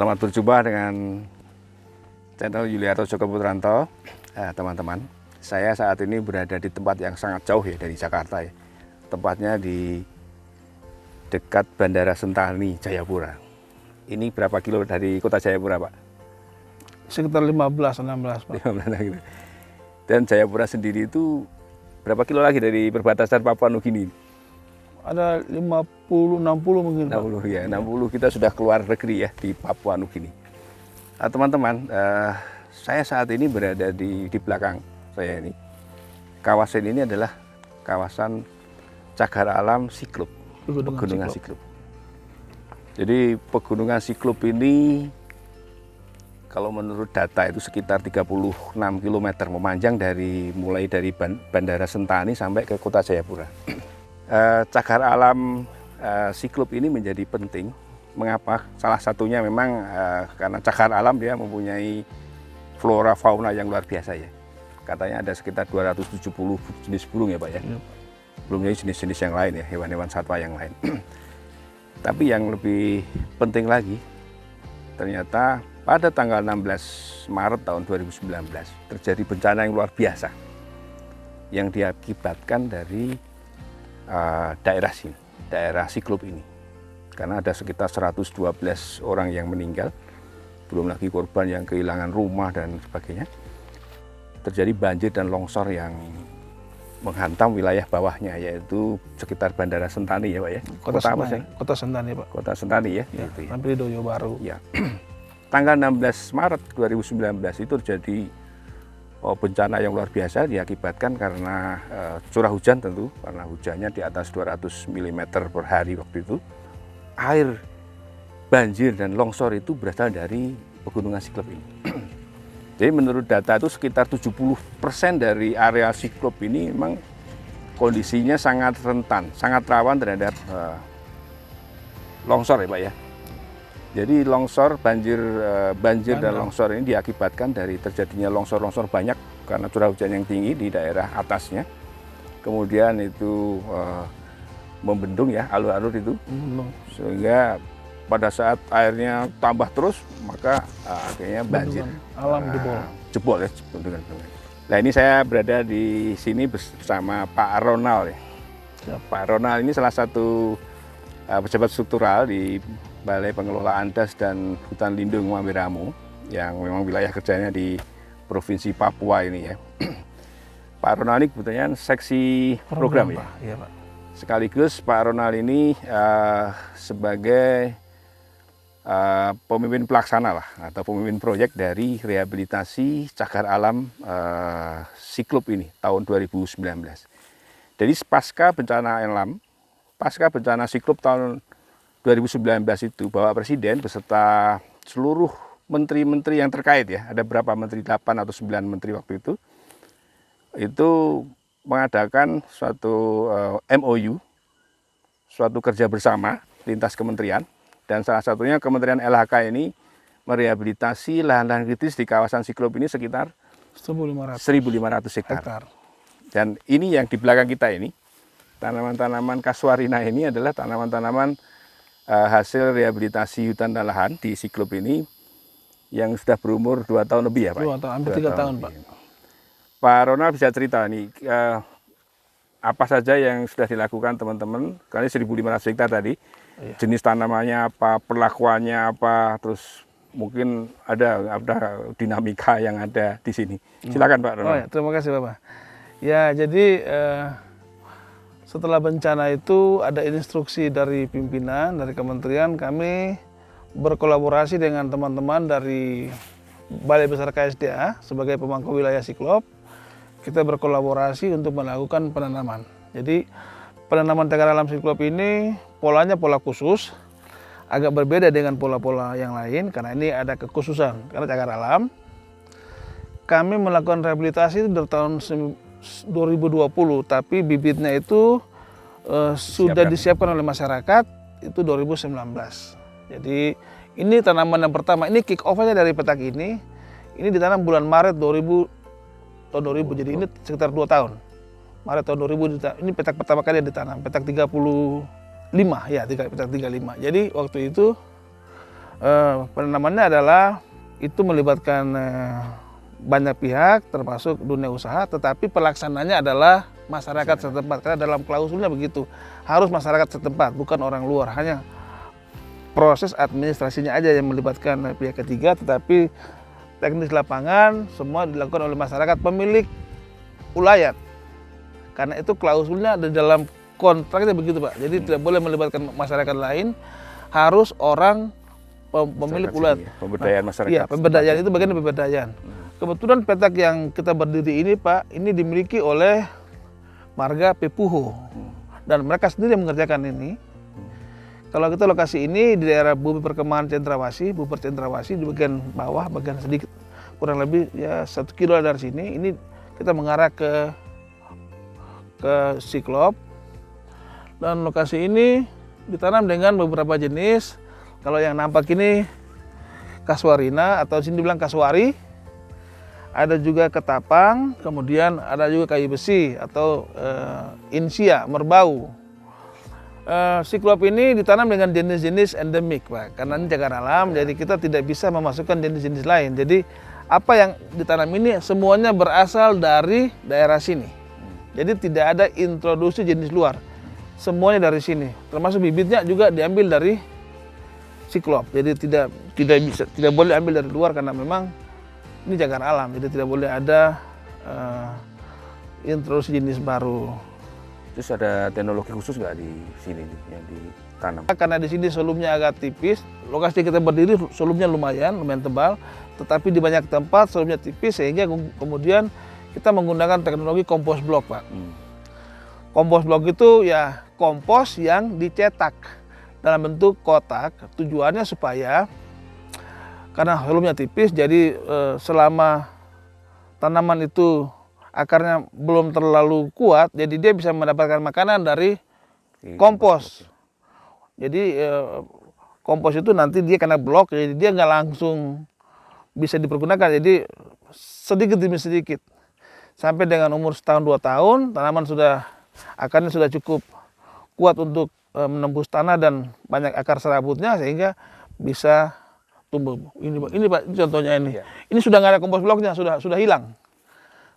Selamat berjumpa dengan channel Yuliarto Joko Putranto. Teman-teman, saya saat ini berada di tempat yang sangat jauh ya dari Jakarta ya. Tempatnya di dekat Bandara Sentani, Jayapura. Ini berapa kilo dari kota Jayapura, Pak? Sekitar 15-16, Pak. 15 kilo. Dan Jayapura sendiri itu berapa kilo lagi dari perbatasan Papua Nugini? Ada 50-60 mungkin, Pak. 60 ya, 60 kita sudah keluar negeri ya di Papua Nugini. Teman-teman, saya saat ini berada di belakang saya ini. Kawasan ini adalah kawasan cagar alam Siklop, Pegunungan Siklop. Jadi Pegunungan Siklop ini kalau menurut data itu sekitar 36 km memanjang mulai dari Bandara Sentani sampai ke kota Jayapura. Cagar alam Siklop ini menjadi penting. Mengapa? Salah satunya memang karena cagar alam dia mempunyai flora fauna yang luar biasa ya. Katanya ada sekitar 270 jenis burung ya Pak ya. Belum lagi jenis-jenis yang lain ya, hewan-hewan satwa yang lain. Tapi yang lebih penting lagi, ternyata pada tanggal 16 Maret tahun 2019 terjadi bencana yang luar biasa yang diakibatkan dari daerah sini, daerah Siklop ini. Karena ada sekitar 112 orang yang meninggal, belum lagi korban yang kehilangan rumah dan sebagainya. Terjadi banjir dan longsor yang menghantam wilayah bawahnya, yaitu sekitar Bandara Sentani ya Pak ya. Kota apa sih? Kota Sentani, Pak. Kota Sentani ya. Ya, gitu ya. hampir di Doyo Baru. Ya. Tanggal 16 Maret 2019 itu terjadi bencana yang luar biasa diakibatkan karena curah hujan tentu, karena hujannya di atas 200 mm per hari waktu itu. Air banjir dan longsor itu berasal dari Pegunungan Siklop ini. Jadi menurut data itu sekitar 70% dari area Siklop ini memang kondisinya sangat rentan, sangat rawan terhadap longsor ya Pak ya. Jadi longsor, banjir dan longsor ini diakibatkan dari terjadinya longsor-longsor banyak karena curah hujan yang tinggi di daerah atasnya. Kemudian itu membendung ya, alur-alur itu. Sehingga pada saat airnya tambah terus, maka akhirnya banjir. Alam Jebol ya. Nah ini saya berada di sini bersama Pak Ronald ya. Pak Ronald ini salah satu pejabat struktural di Balai Pengelolaan Das dan Hutan Lindung Mamberamu yang memang wilayah kerjanya di Provinsi Papua ini ya. Pak Ronald ini kebetulan seksi program ya. Iya, Pak. Sekaligus Pak Ronald ini sebagai pemimpin pelaksana lah atau pemimpin proyek dari rehabilitasi cagar alam Siklop ini tahun 2019. Jadi pasca bencana alam, pasca bencana Siklop tahun 2019 itu Bapak Presiden beserta seluruh menteri-menteri yang terkait ya, ada berapa menteri, 8 atau 9 menteri waktu itu mengadakan suatu MOU, suatu kerja bersama lintas kementerian, dan salah satunya Kementerian LHK ini merehabilitasi lahan-lahan kritis di kawasan Siklop ini sekitar 1.500 hektar. Dan ini yang di belakang kita ini, tanaman-tanaman kasuarina ini adalah tanaman-tanaman hasil rehabilitasi hutan dan lahan di Siklop ini yang sudah berumur 2 tahun lebih ya Pak? 2 tahun, hampir 3 tahun Pak. Pak Ronald bisa cerita nih, apa saja yang sudah dilakukan teman-teman, kali 1.500 hektar tadi, jenis tanamannya apa, perlakuannya apa, terus mungkin ada dinamika yang ada di sini. Silakan Pak Ronald. Oh ya, terima kasih Bapak. Ya jadi setelah bencana itu ada instruksi dari pimpinan, dari kementerian, kami berkolaborasi dengan teman-teman dari Balai Besar KSDA sebagai pemangku wilayah Siklop. Kita berkolaborasi untuk melakukan penanaman. Jadi penanaman cagar alam Siklop ini polanya pola khusus, agak berbeda dengan pola-pola yang lain karena ini ada kekhususan. Karena cagar alam, kami melakukan rehabilitasi dari tahun 2020, tapi bibitnya itu sudah disiapkan oleh masyarakat itu 2019. Jadi ini tanaman yang pertama, ini kick off-nya dari petak ini ditanam bulan Maret tahun 2000, jadi ini sekitar 2 tahun. Maret tahun 2000 ini petak pertama kali yang ditanam, petak 35 ya, petak 35. Jadi waktu itu Penanamannya adalah itu melibatkan banyak pihak termasuk dunia usaha, tetapi pelaksananya adalah masyarakat setempat, karena dalam klausulnya begitu, harus masyarakat setempat, bukan orang luar. Hanya proses administrasinya aja yang melibatkan pihak ketiga, tetapi teknis lapangan semua dilakukan oleh masyarakat pemilik ulayat. Karena itu klausulnya ada dalam kontraknya begitu, Pak. Jadi tidak boleh melibatkan masyarakat lain, harus orang pemilik ulayat. Ya, pemberdayaan masyarakat. Iya, pemberdayaan itu bagian dari pemberdayaan. Kebetulan petak yang kita berdiri ini, Pak, ini dimiliki oleh marga Pepuho. Dan mereka sendiri yang mengerjakan ini. Kalau kita lokasi ini di daerah Bumi Perkemahan Cendrawasih, Buper Cendrawasih di bagian bawah, bagian sedikit kurang lebih ya 1 kilo dari sini. Ini kita mengarah ke Siklop. Dan lokasi ini ditanam dengan beberapa jenis. Kalau yang nampak ini Kasuarina atau sini dibilang Kasuari. Ada juga ketapang, kemudian ada juga kayu besi atau insia, merbau. Siklop ini ditanam dengan jenis-jenis endemik, Pak. Karena ini cagar alam, jadi kita tidak bisa memasukkan jenis-jenis lain. Jadi apa yang ditanam ini semuanya berasal dari daerah sini. Jadi tidak ada introduksi jenis luar. Semuanya dari sini. Termasuk bibitnya juga diambil dari Siklop. Jadi tidak boleh ambil dari luar karena memang ini cagar alam, jadi tidak boleh ada introduksi jenis baru. Terus ada teknologi khusus nggak di sini yang ditanam? Karena di sini sulumnya agak tipis, lokasi kita berdiri sulumnya lumayan tebal, tetapi di banyak tempat sulumnya tipis sehingga kemudian kita menggunakan teknologi kompos blok, Pak. Kompos blok itu ya kompos yang dicetak dalam bentuk kotak, tujuannya supaya karena sulumnya tipis, jadi selama tanaman itu akarnya belum terlalu kuat, jadi dia bisa mendapatkan makanan dari kompos. Jadi kompos itu nanti dia kena blok, jadi dia nggak langsung bisa dipergunakan. Jadi sedikit demi sedikit, sampai dengan umur 1-2 tahun, tanaman akarnya sudah cukup kuat untuk menembus tanah dan banyak akar serabutnya sehingga bisa tumbuh. Ini Pak, ini contohnya ini. Ya. Ini sudah nggak ada kompos bloknya, sudah hilang.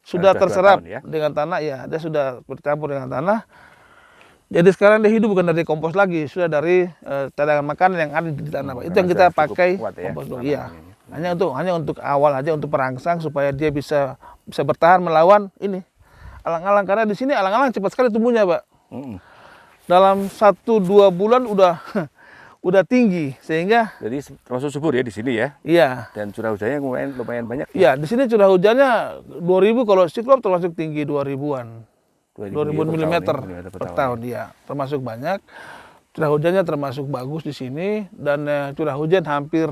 Sudah terserap tahun, ya? Dengan tanah, ya, dia sudah bercampur dengan tanah. Jadi sekarang dia hidup bukan dari kompos lagi, sudah dari cadangan makanan yang ada di tanah, Pak. Itu yang kita pakai kompos blok. Iya. Hanya untuk awal aja, untuk perangsang supaya dia bisa bertahan melawan ini alang-alang, karena di sini alang-alang cepat sekali tumbuhnya, Pak. Dalam 1-2 bulan udah tinggi, sehingga jadi termasuk subur ya di sini ya. Iya. Dan curah hujannya lumayan banyak. Iya, di sini curah hujannya 2000, kalau Siklop termasuk tinggi 2000-an. 2000 mm per tahun, ya. Termasuk banyak. Curah hujannya termasuk bagus di sini, dan curah hujan hampir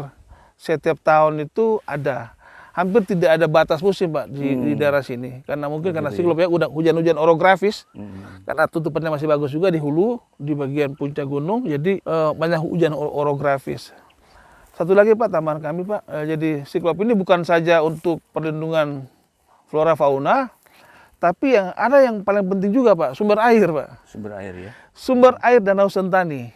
setiap tahun itu ada. Hampir tidak ada batas musim, Pak, di daerah sini. Karena mungkin karena Siklop ya udah hujan-hujan orografis. Karena tutupannya masih bagus juga di hulu, di bagian puncak gunung, jadi banyak hujan orografis. Satu lagi, Pak, tambahan kami, Pak. Jadi Siklop ini bukan saja untuk perlindungan flora fauna, tapi yang paling penting juga, Pak, sumber air, Pak. Sumber air ya. Sumber air Danau Sentani.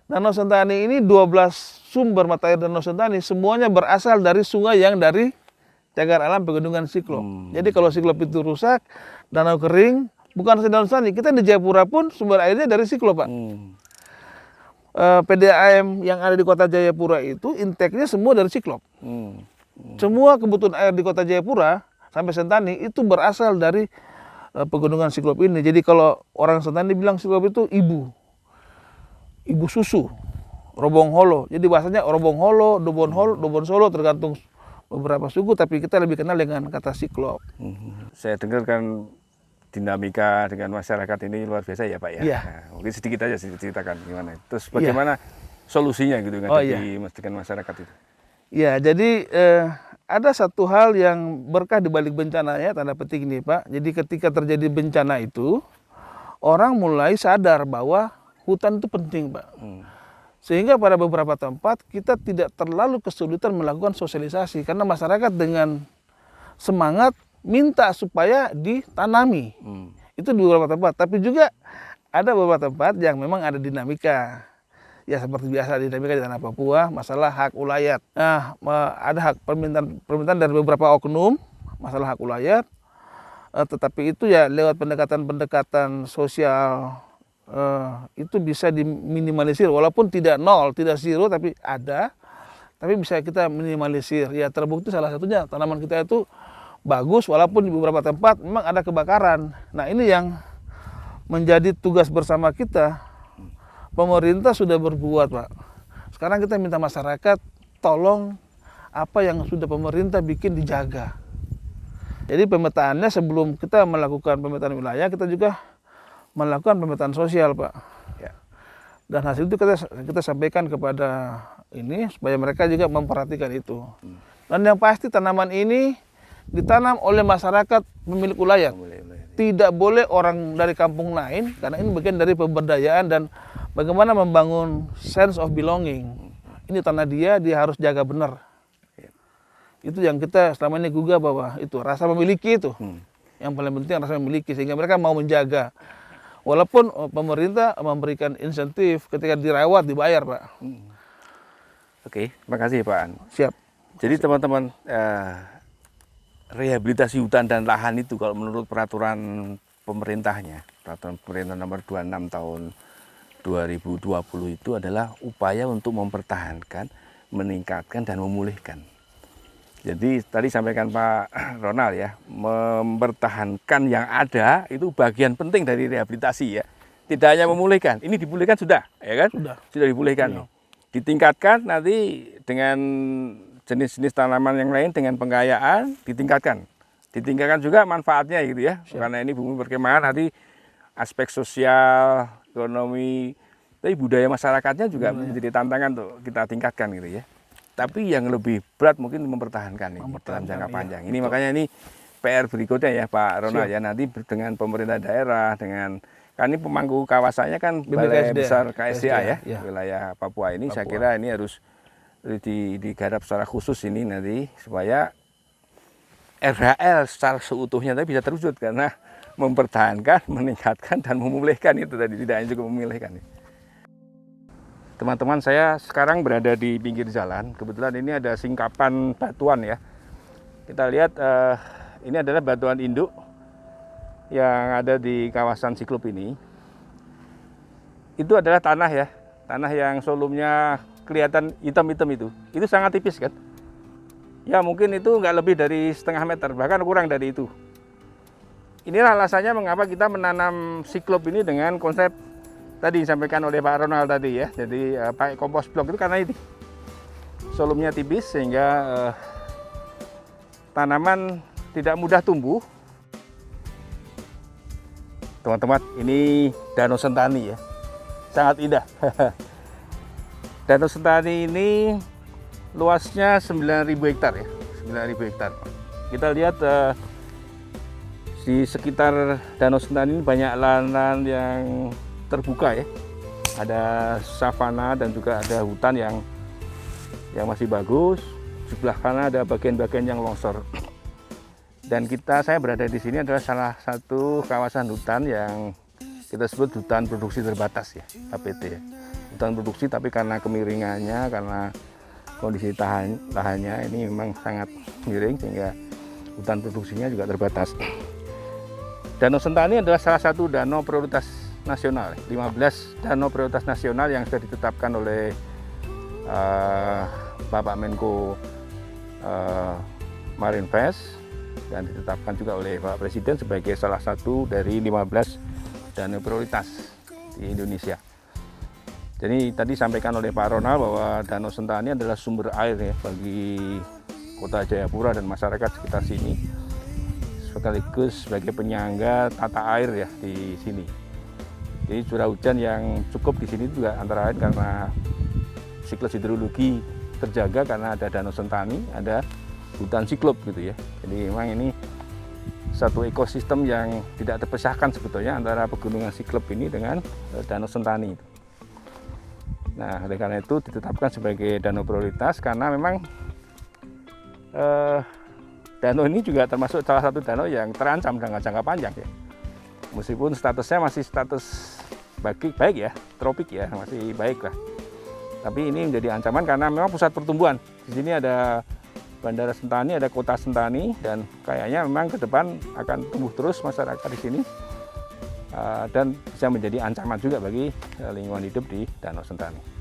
Danau Sentani ini 12 sumber mata air Danau Sentani semuanya berasal dari sungai yang dari cagar alam pegunungan Siklop. Jadi kalau Siklop itu rusak, danau kering, bukan saja Danau Sentani, kita di Jayapura pun sumber airnya dari Siklop, Pak. PDAM yang ada di kota Jayapura itu intake-nya semua dari Siklop. Semua kebutuhan air di kota Jayapura sampai Sentani itu berasal dari pegunungan Siklop ini. Jadi kalau orang Sentani bilang Siklop itu ibu susu, Robong Holo. Jadi bahasanya Robong Holo, Dobon Solo, tergantung beberapa suku, tapi kita lebih kenal dengan kata Siklop. Saya dengar kan dinamika dengan masyarakat ini luar biasa ya, Pak ya. Iya. Nah, mungkin sedikit aja ceritakan gimana. Terus bagaimana solusinya gitu dengan masyarakat itu? Ya, jadi ada satu hal yang berkah di balik bencana ya, tanda petik ini, Pak. Jadi ketika terjadi bencana itu, orang mulai sadar bahwa hutan itu penting, Pak. Sehingga pada beberapa tempat kita tidak terlalu kesulitan melakukan sosialisasi karena masyarakat dengan semangat minta supaya ditanami. Itu di beberapa tempat, tapi juga ada beberapa tempat yang memang ada dinamika. ya seperti biasa dinamika di tanah Papua, masalah hak ulayat. Nah, ada permintaan dari beberapa oknum masalah hak ulayat, tetapi itu ya lewat pendekatan sosial itu bisa diminimalisir, walaupun tidak nol, tidak zero, tapi ada, tapi bisa kita minimalisir. Ya terbukti salah satunya tanaman kita itu bagus, walaupun di beberapa tempat memang ada kebakaran. Nah ini yang menjadi tugas bersama kita. Pemerintah sudah berbuat, Pak. Sekarang kita minta masyarakat tolong apa yang sudah pemerintah bikin dijaga. Jadi pemetaannya sebelum kita melakukan pemetaan wilayah, kita juga melakukan pemetaan sosial, Pak. Ya. Dan hasil itu kita sampaikan kepada ini supaya mereka juga memperhatikan itu. Dan yang pasti tanaman ini ditanam oleh masyarakat pemilik wilayah. Tidak boleh orang dari kampung lain, karena ini bagian dari pemberdayaan dan bagaimana membangun sense of belonging. Ini tanah dia harus jaga benar. Itu yang kita selama ini gugah bahwa itu rasa memiliki itu. Yang paling penting rasa memiliki, sehingga mereka mau menjaga. Walaupun pemerintah memberikan insentif ketika dirawat dibayar, Pak. Oke, terima kasih Pak An. Siap. Jadi teman-teman, rehabilitasi hutan dan lahan itu kalau menurut peraturan pemerintahnya, peraturan pemerintah nomor 26 tahun 2020 itu adalah upaya untuk mempertahankan, meningkatkan dan memulihkan. Jadi tadi sampaikan Pak Ronald ya, mempertahankan yang ada itu bagian penting dari rehabilitasi ya. Tidak hanya memulihkan, ini dipulihkan sudah, ya kan? Sudah dipulihkan. Ya. Ditingkatkan nanti dengan jenis-jenis tanaman yang lain dengan pengkayaan ditingkatkan. Ditingkatkan juga manfaatnya gitu ya. Siap. Karena ini bumi perkemahan, nanti aspek sosial, ekonomi, tapi budaya masyarakatnya juga menjadi tantangan untuk kita tingkatkan gitu ya. Tapi yang lebih berat mungkin mempertahankan ini dalam jangka panjang. Ini makanya ini PR berikutnya ya Pak Ronald ya, nanti dengan pemerintah daerah, dengan kan ini pemangku kawasannya kan Balai Besar KSDA ya, wilayah Papua ini. Saya kira ini harus digarap secara khusus ini nanti supaya RHL secara seutuhnya tadi bisa terwujud, karena mempertahankan, meningkatkan dan memulihkan itu tadi, tidak hanya juga memulihkan. Teman-teman, saya sekarang berada di pinggir jalan. Kebetulan ini ada singkapan batuan ya. Kita lihat ini adalah batuan induk yang ada di kawasan Siklop ini. Itu adalah tanah ya, tanah yang sebelumnya kelihatan hitam-hitam itu sangat tipis kan. Ya mungkin itu nggak lebih dari setengah meter, bahkan kurang dari itu. Inilah alasannya mengapa kita menanam Siklop ini dengan konsep tadi disampaikan oleh Pak Ronald tadi ya. Jadi pakai kompos blok itu karena ini solumnya tipis sehingga tanaman tidak mudah tumbuh. Teman-teman, ini Danau Sentani ya, sangat indah. Danau Sentani ini luasnya 9.000 hektar ya, 9.000 hektar. Kita lihat di sekitar Danau Sentani ini banyak lahan yang terbuka ya, ada savana dan juga ada hutan yang masih bagus. Sebelah kanan ada bagian-bagian yang longsor. Dan saya berada di sini adalah salah satu kawasan hutan yang kita sebut hutan produksi terbatas ya, HPT ya. Hutan produksi tapi karena kemiringannya, karena kondisi lahannya ini memang sangat miring sehingga hutan produksinya juga terbatas. Danau Sentani adalah salah satu danau prioritas nasional, 15 danau prioritas nasional yang sudah ditetapkan oleh Bapak Menko Marinvest dan ditetapkan juga oleh Bapak Presiden sebagai salah satu dari 15 danau prioritas di Indonesia. Jadi tadi sampaikan oleh Pak Ronald bahwa Danau Sentani adalah sumber air ya bagi Kota Jayapura dan masyarakat sekitar sini, sekaligus sebagai penyangga tata air ya di sini. Jadi curah hujan yang cukup di sini juga antara lain karena siklus hidrologi terjaga karena ada Danau Sentani, ada hutan Siklop gitu ya. Jadi memang ini satu ekosistem yang tidak terpisahkan sebetulnya antara pegunungan Siklop ini dengan Danau Sentani. Nah, oleh karena itu ditetapkan sebagai danau prioritas karena memang danau ini juga termasuk salah satu danau yang terancam jangka panjang ya. Meskipun statusnya masih status baik ya, tropik ya, masih baik lah. Tapi ini menjadi ancaman karena memang pusat pertumbuhan. Di sini ada Bandara Sentani, ada Kota Sentani, dan kayaknya memang ke depan akan tumbuh terus masyarakat di sini dan bisa menjadi ancaman juga bagi lingkungan hidup di Danau Sentani.